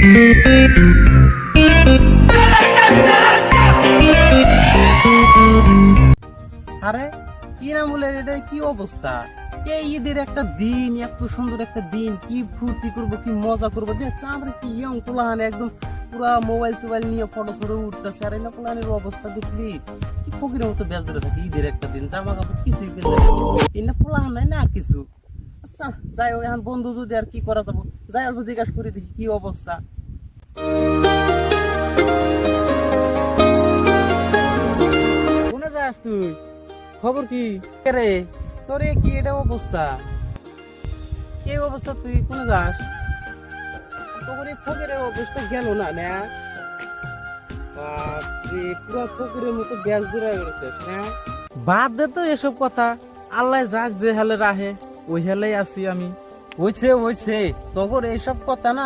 আরে কি নাম বলে, এটা কি অবস্থা? এই ঈদের একটা দিন, এত সুন্দর একটা দিন, কি ফুর্তি করবো, কি মজা করবো। দেখছো আমরা কি ইয়ং পোলাহানে একদম পুরা মোবাইল সোবাইল নিয়ে ফটো ফটো উঠতেছে। আর এই না পোলাহানের অবস্থা দেখলি কি ফকিরের মতো ব্যস্ত থাকে। ঈদের একটা দিন জামা কাপড় কিছুই পেলে এই না পোলাহান নাই না আর কিছু। আচ্ছা যাই হোক, এখন বন্ধু যদি আর কি করা যাবো, যাই অল্প জিজ্ঞাসা করে দেখি কি অবস্থা। কোনে যাস তুই? খবর কি রে তোর? কি এটা অবস্থা? কি অবস্থা? তুই কোনে যাস? তোর এই ফকিরের অবস্থা গেল না না? বাপরে, পুরো ফকিরের মতো ব্যাস জোড়া গেছে। হ্যাঁ বাদ দে তো এসব কথা। আল্লাহ যাক যে হেলে রাহে ওই হেলেই আছি আমি। হইছে হইছে, তোর এইসব কথা না